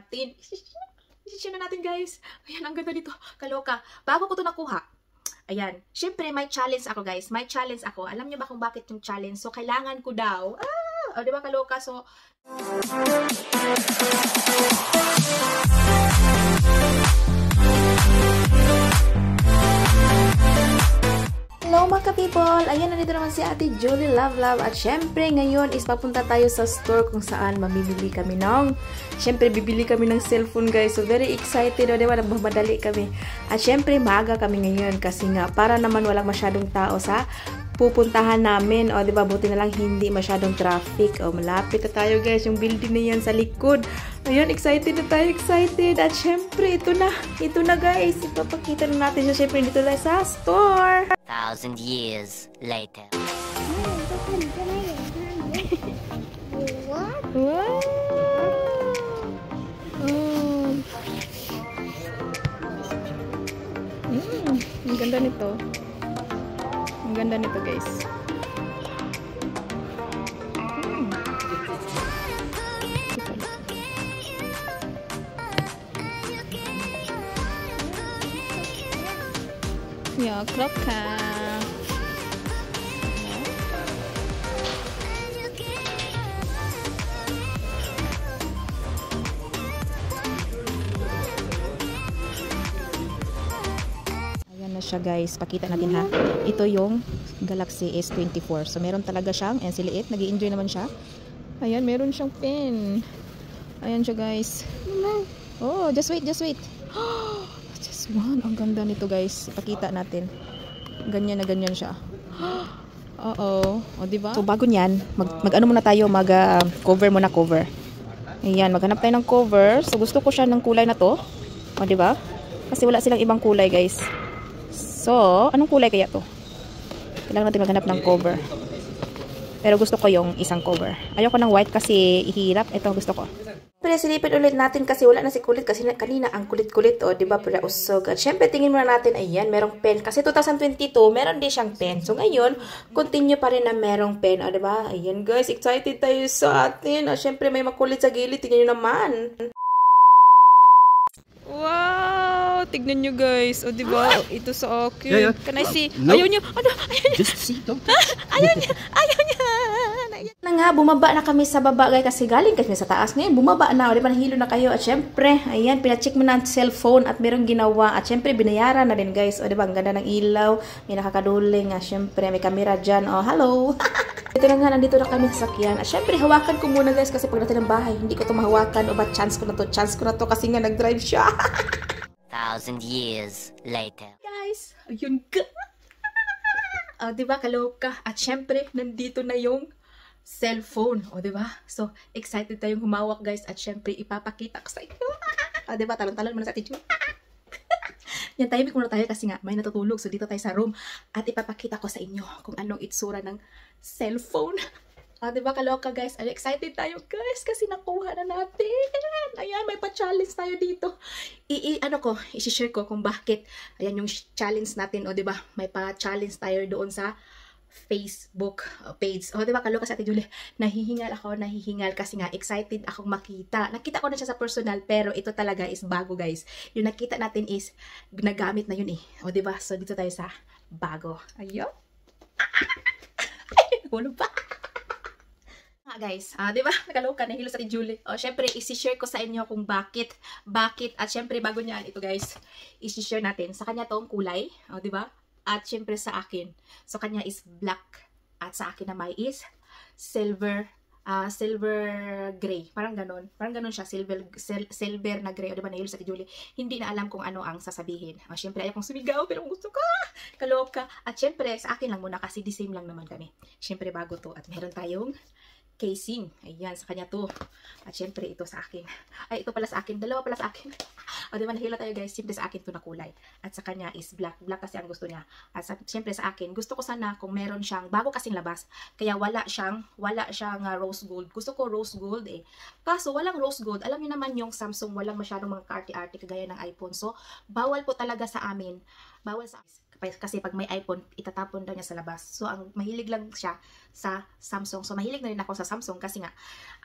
natin. I-share na natin, guys. Ayan, ang ganda dito. Kaloka. Bago ko to nakuha, ayan. Syempre, may challenge ako, guys. May challenge ako. Alam niyo ba kung bakit yung challenge? So, kailangan ko daw. O, diba, kaloka? So, hello mga ka-people! Ayan, nandito naman si Ate Julie Love Love. At syempre, ngayon is papunta tayo sa store kung saan mamimili kami ng... Syempre, bibili kami ng cellphone, guys. So, very excited. O, diba? Nagmamadali kami. At syempre, maaga kami ngayon kasi nga, para naman walang masyadong tao sa pupuntahan namin. O, diba? Buti na lang hindi masyadong traffic. O, malapit na tayo, guys. Yung building na yan sa likod. Ayan, excited na tayo. Excited. At syempre, ito na. Ito na, guys. Ipapakita na natin siya. Syempre, dito tayo sa store. 1,000 years later. What? Wow! Ang ganda nito. Ang ganda nito, guys. Ya, kroka. Ayan na siya, guys. Pakita natin ha. Ito yung Galaxy S24. So meron talaga siyang, ayan si Liit, nag-i-enjoy naman siya. Ayan, meron siyang pen. Ayan siya, guys. Oh, just wait, just wait. Just one. Ang ganda nito, guys. Ipakita natin. Ganyan na ganyan siya. Oo. O, diba? So, bago niyan, mag-ano muna tayo, cover muna, cover. Ayan, maghanap tayo ng cover. So, gusto ko siya ng kulay na to. O, diba? Kasi wala silang ibang kulay, guys. So, anong kulay kaya to? Kailangan natin maghanap ng cover. Pero gusto ko yung isang cover. Ayoko ng white kasi ihirap. Ito gusto ko. Pero silipin ulit natin kasi wala na si kulit kasi kanina ang kulit-kulit o, diba, para usog. At syempre tingin muna natin, ayan, merong pen. Kasi 2022, meron din siyang pen. So ngayon, continue pa rin na merong pen. O, diba? Ayan, guys, excited tayo sa atin. At syempre may makulit sa gilid. Tingnan nyo naman. Wow! Tignan nyo, guys. O, diba? Ito sa akin. Yeah. Can I see? No. Ayaw nyo. Ano? Ayaw nyo. Just see, don't. Ayaw niya! Ayaw niya! Na nga, bumaba na kami sa baba, guys, kasi galing kami sa taas. Ngayon, bumaba na. O, di ba, nahilo na kayo. At syempre, ayan, pinacheck mo na ang cellphone at merong ginawa. At syempre, binayaran na din, guys. O, di ba, ang ganda ng ilaw. May nakakaduling. At syempre, may camera dyan. O, hello! Ito na nga, nandito na kami sa sakyan. At syempre, hawakan ko muna, guys, kasi pagdating ng bahay, hindi ko ito mahawakan. O ba, chance ko na to kasi nga nag-drive siya. 1,000 years later. Guys, ayun ka. O, diba, kaloka. At syempre, nandito na yung cellphone. O, diba? So, excited tayong humawak, guys. At syempre, ipapakita ko sa inyo. O, diba? Talon-talon muna sa atin. Yan, tahimik muna tayo kasi nga, may natutulog. So, dito tayo sa room. At ipapakita ko sa inyo kung anong itsura ng cellphone. O, diba, kaloka, guys? Ay, excited tayo, guys, kasi nakuha na natin. Ayan, may pa-challenge tayo dito. I-share ko kung bakit. Ayan yung challenge natin. O, diba? May pa-challenge tayo doon sa Facebook page. O, diba, kaloka sa Ate Julie? Nahihingal kasi nga excited akong makita. Nakita ko na siya sa personal, pero ito talaga is bago, guys. Yung nakita natin is nagamit na yun eh. O, diba? So, dito tayo sa bago. Ayun. Ano ba? Guys, di ba? Nakaloka, nahilo sa Ate Julie. O, syempre, isi-share ko sa inyo kung bakit. At syempre, bago niyan, ito guys, isi-share natin. Sa kanya tong kulay, o, di ba? At syempre sa akin. So, kanya is black. At sa akin naman is silver gray. Parang ganun siya. Silver na gray. O, di ba? Nahilo sa Ate Julie. Hindi na alam kung ano ang sasabihin. O, syempre, ayaw kong sumigaw, pero gusto ko. Kaloka. At syempre, sa akin lang muna kasi the same lang naman kami. Syempre, bago to. At meron tayong casing. Ayan, sa kanya to. At syempre, ito sa akin. Ay, ito pala sa akin. Dalawa pala sa akin. O, diba, nahila tayo, guys. Syempre sa akin to na kulay. At sa kanya is black. Black kasi ang gusto niya. At syempre sa akin, gusto ko sana kung meron siyang, bago kasing labas, kaya wala siyang rose gold. Gusto ko rose gold eh. Kaso, walang rose gold. Alam niyo naman yung Samsung, walang masyadong mga kaarte-arte kagaya ng iPhone. So, bawal po talaga sa amin. Bawal sa Kasi pag may iPhone, itatapon daw niya sa labas. So, ang mahilig lang siya sa Samsung. So, mahilig na rin ako sa Samsung kasi nga,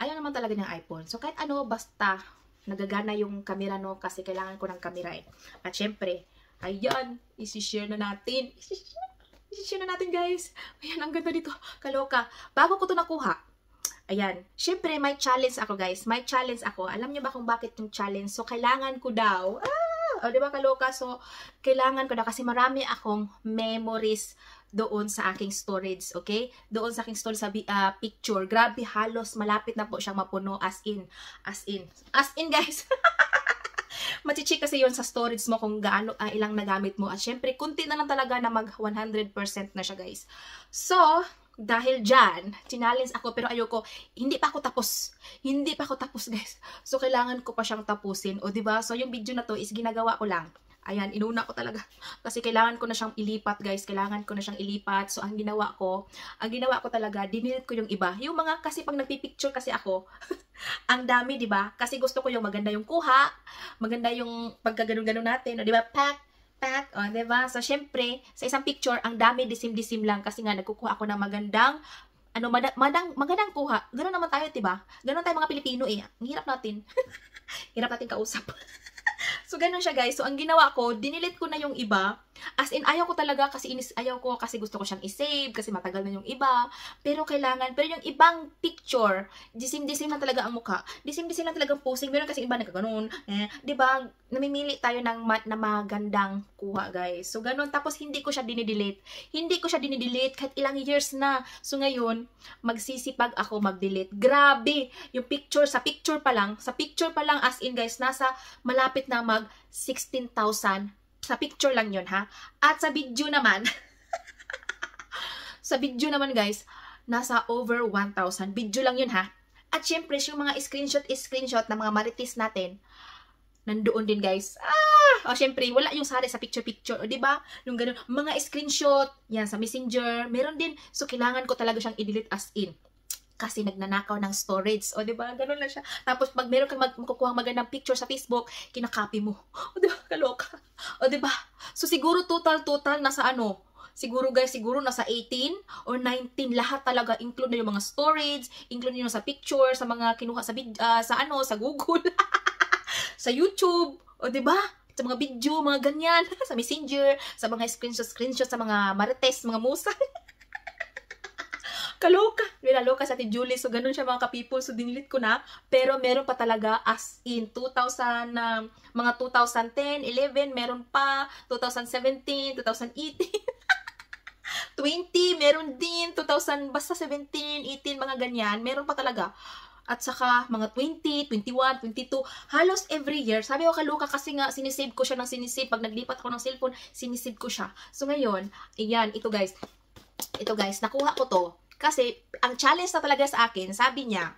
ayaw naman talaga niyang iPhone. So, kahit ano, basta nagagana yung camera, no? Kasi kailangan ko ng camera eh. At syempre, ayan, isi-share na natin. Isi-share na natin, guys. Ayan, ang ganda dito. Kaloka. Bago ko to nakuha, ayan, syempre, may challenge ako, guys. May challenge ako. Alam niyo ba kung bakit yung challenge? So, kailangan ko daw, o, di ba kaloka? So, kailangan ko daw kasi marami akong memories doon sa aking storage, okay? Doon sa aking storage sa picture. Grabe, halos malapit na po siyang mapuno as in, guys. Machichik kasi yon sa storage mo kung gaano, ilang nagamit mo. At syempre, kunti na lang talaga na mag 100% na siya, guys. So, dahil dyan, challenge ako, pero ayoko, hindi pa ako tapos. Hindi pa ako tapos, guys. So, kailangan ko pa siyang tapusin. O, diba? So, yung video na to is ginagawa ko lang. Ayan, inuna ko talaga. Kasi kailangan ko na siyang ilipat, guys. Kailangan ko na siyang ilipat. So, ang ginawa ko talaga, dinilit ko yung iba. Yung mga, kasi pag nagpipicture kasi ako, ang dami, diba? Kasi gusto ko yung maganda yung kuha, maganda yung pagkaganon-ganon natin. O, diba? Pack, o, diba? So, syempre, sa isang picture, ang dami, disim-disim lang. Kasi nga, nagkukuha ako ng magandang, magandang kuha. Ganon naman tayo, diba? Ganon tayo mga Pilipino eh. Ang hirap natin. Hirap natin kausap. So, ganun siya, guys. So, ang ginawa ko, dinilit ko na yung iba. As in, ayaw ko talaga kasi gusto ko siyang i-save kasi matagal na yung iba. Pero yung ibang picture, disim-disim lang talaga ang mukha. Disim-disim lang talaga ang posing. Meron kasi iba na ganoon. Diba? Namimili tayo ng na magandang kuha, guys. So, ganun. Tapos, hindi ko siya dinidelete. Kahit ilang years na. So, ngayon, magsisipag ako mag-delete. Grabe! Yung picture, sa picture pa lang, as in, guys, nasa malapit na mag 16,000. Sa picture lang yun, ha? At sa video naman, guys, nasa over 1,000. Video lang yun, ha? At syempre, yung mga screenshot na mga marites natin, nandoon din, guys. O syempre, wala yung sari sa picture-picture. O, diba? Yung ganun, mga screenshot, yan, sa Messenger, meron din. So, kailangan ko talaga siyang i-delete as in. Kasi nagnanakaw ng storage. O, diba? Ganun lang siya. Tapos, pag meron kang makukuha magandang picture sa Facebook, kinakopy mo. O, diba? Kaloka. O, diba? So, siguro total, nasa ano? Siguro, guys, nasa 18 or 19. Lahat talaga. Include na yung mga storage. Include yung sa picture, sa mga kinuha sa Google. Sa YouTube. O, diba? Sa mga video, mga ganyan. Sa Messenger. Sa mga screenshot sa mga marites, mga musa. Kaloka. Nilaloka sa Ate Julie. So, ganun siya mga ka-people. So, dinilit ko na. Pero, meron pa talaga as in 2000, mga 2010, 11, meron pa. 2017, 2018. 20, meron din. 2000, basta 17, 18, mga ganyan. Meron pa talaga. At saka, mga 20, 21, 22. Halos every year. Sabi ko, kaloka kasi nga, sinisave ko siya ng sinisave. Pag naglipat ako ng cellphone, sinisave ko siya. So, ngayon, ayan, ito guys, nakuha ko to. Kasi, ang challenge na talaga sa akin, sabi niya,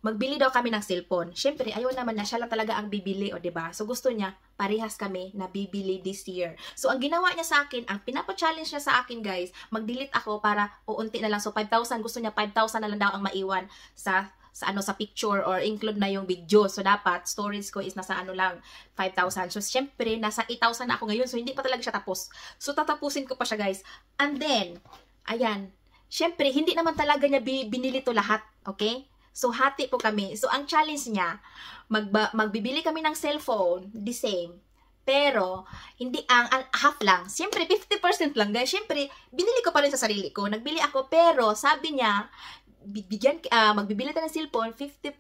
magbili daw kami ng cellphone. Siyempre, ayaw naman na siya lang talaga ang bibili, o diba? So, gusto niya, parehas kami na bibili this year. So, ang ginawa niya sa akin, ang pinapa-challenge niya sa akin, guys, mag-delete ako para uunti na lang. So, 5,000. Gusto niya, 5,000 na lang daw ang maiwan sa picture or include na yung video. So, dapat, storage ko is nasa lang, 5,000. So, syempre, nasa 8,000 na ako ngayon. So, hindi pa talaga siya tapos. So, tatapusin ko pa siya, guys. And then, ayan, syempre, hindi naman talaga niya binili to lahat, okay? So, hati po kami. So, ang challenge niya, magbibili kami ng cellphone, the same. Pero, hindi ang half lang. Syempre, 50% lang, guys. Syempre, binili ko pa rin sa sarili ko. Nagbili ako, pero sabi niya, magbibili tayo ng cellphone, 50%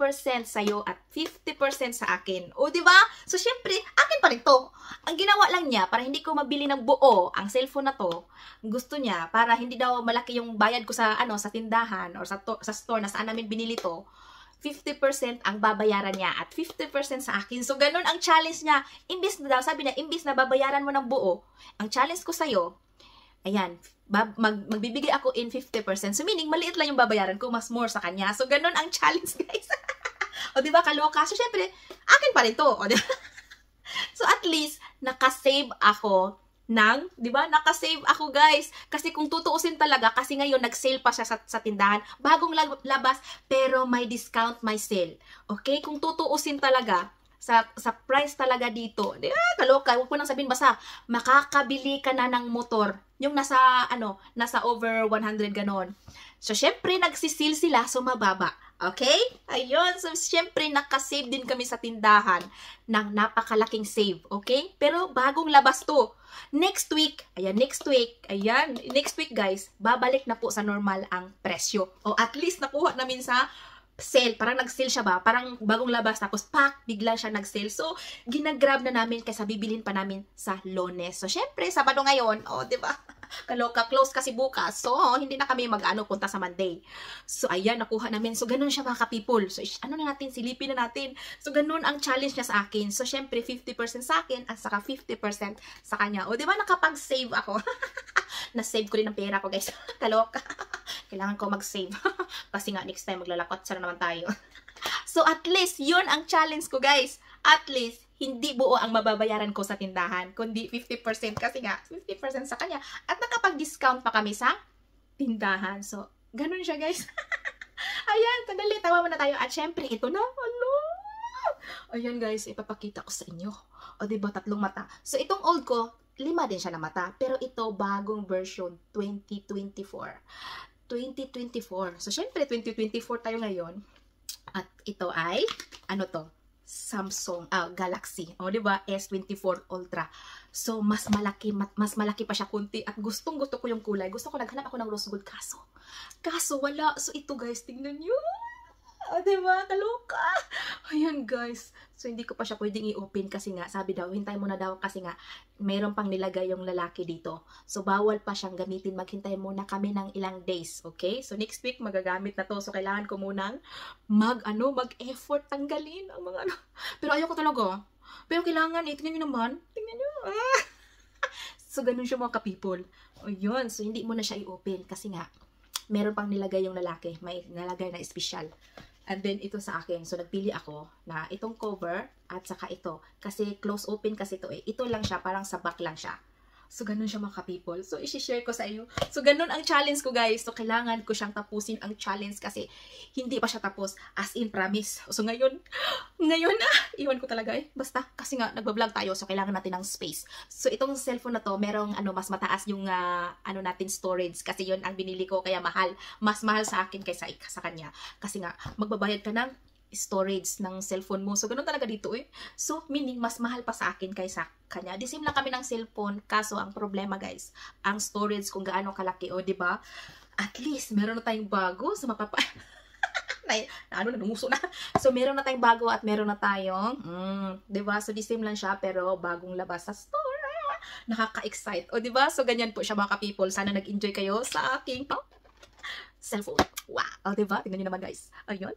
sa'yo at 50% sa akin. O, diba? So, syempre, akin pa rin to. Ang ginawa lang niya, para hindi ko mabili ng buo ang cellphone na to, gusto niya, para hindi daw malaki yung bayad ko sa, sa tindahan or sa store na saan namin binili to, 50% ang babayaran niya at 50% sa akin. So, ganun ang challenge niya. Imbis na daw, sabi niya, imbis na babayaran mo ng buo, ang challenge ko sa'yo, ayan, magbibigay ako in 50%. So, meaning, maliit lang yung babayaran ko, mas more sa kanya. So, ganun ang challenge, guys. O, diba, kaloka? So, syempre, akin pa rin to. O, diba? So, at least, nakasave ako ng, diba, nakasave ako, guys. Kasi kung tutuusin talaga, kasi ngayon, nag-sale pa siya sa tindahan. Bagong labas, pero may discount, may sale. Okay? Kung tutuusin talaga, sa price talaga dito. Kaloka, huwag ko nang sabihin, basta makakabili ka na ng motor. Yung nasa, nasa over 100 ganon. So, syempre, nagsisil sila, so mababa. Okay? Ayun. So, syempre, nakasave din kami sa tindahan ng napakalaking save. Okay? Pero, bagong labas to. Next week, next week guys, babalik na po sa normal ang presyo. O at least nakuha namin sa sale, parang nag-sale siya ba? Parang bagong labas, tapos bigla siya nag-sale. So, ginagrab na namin kaysa bibilin pa namin sa Lunes. So, syempre, Sabado ngayon, diba? Kaloka, close kasi bukas. So, hindi na kami punta sa Monday. So, ayan, nakuha namin. So, ganun siya mga ka-people. So, silipin na natin. So, ganun ang challenge niya sa akin. So, syempre, 50% sa akin at saka 50% sa kanya. O, diba, nakapag-save ako. Na-save ko rin ang pera ko, guys. Kaloka. Kailangan ko mag-save. Kasi nga, next time, maglalakot sana naman tayo. So, at least, yun ang challenge ko, guys. At least, hindi buo ang mababayaran ko sa tindahan, kundi 50% kasi nga, 50% sa kanya. At nakapag-discount pa kami sa tindahan. So, ganun siya, guys. Ayan, sandali, tawa muna tayo. At syempre, ito na. Ayan, guys, ipapakita ko sa inyo. O, diba, 3 mata. So, itong old ko, 5 din siya na mata. Pero ito, bagong version, 2024. So, syempre, 2024 tayo ngayon. At ito ay, Samsung Galaxy. O, diba? S24 Ultra. So, mas malaki pa siya kunti. At gustong-gusto ko yung kulay. Gusto ko, naghanap ako ng rose gold. Kaso, wala. So, ito guys, tingnan nyo. O, diba? Kaloka. Ayan, guys. So, hindi ko pa siya pwedeng i-open kasi nga, sabi daw, hintay mo na daw kasi nga, mayroon pang nilagay yung lalaki dito. So, bawal pa siyang gamitin. Maghintay muna kami ng ilang days. Okay? So, next week, magagamit na to. So, kailangan ko munang mag-effort tanggalin ang mga Pero ayoko talaga. Pero kailangan tingnan nyo naman. Tingnan nyo. So, ganun siya mga ka-people. O, yun. So, hindi mo na siya i-open kasi nga, meron pang nilagay yung lalaki. May nilagay na special. And then, ito sa akin. So, nagpili ako na itong cover at saka ito. Kasi close open kasi ito eh. Ito lang siya. Parang sa back lang siya. So, ganun siya mga ka-people. So, isi-share ko sa iyo. So, ganun ang challenge ko, guys. So, kailangan ko siyang tapusin ang challenge kasi hindi pa siya tapos. As in, promise. So, ngayon na. Iwan ko talaga eh. Basta, kasi nga, nagbablog tayo. So, kailangan natin ng space. So, itong cellphone na to, merong mas mataas yung natin storage. Kasi yun ang binili ko. Kaya mahal. Mas mahal sa akin kaysa sa kanya. Kasi nga, magbabayad ka ng storage ng cellphone mo. So, ganun talaga dito eh. So, meaning, mas mahal pa sa akin kaysa kanya. Di same lang kami ng cellphone. Kaso, ang problema guys, ang storage kung gaano kalaki. O, diba? At least, meron na tayong bago. So, nanguso na. So, meron na tayong bago at meron na tayong, diba? So, di same lang siya, pero bagong labas sa store. Nakaka-excite. O, diba? So, ganyan po siya mga ka-people. Sana nag-enjoy kayo sa aking cellphone. Wow! O, diba? Tingnan nyo naman guys. Ayun.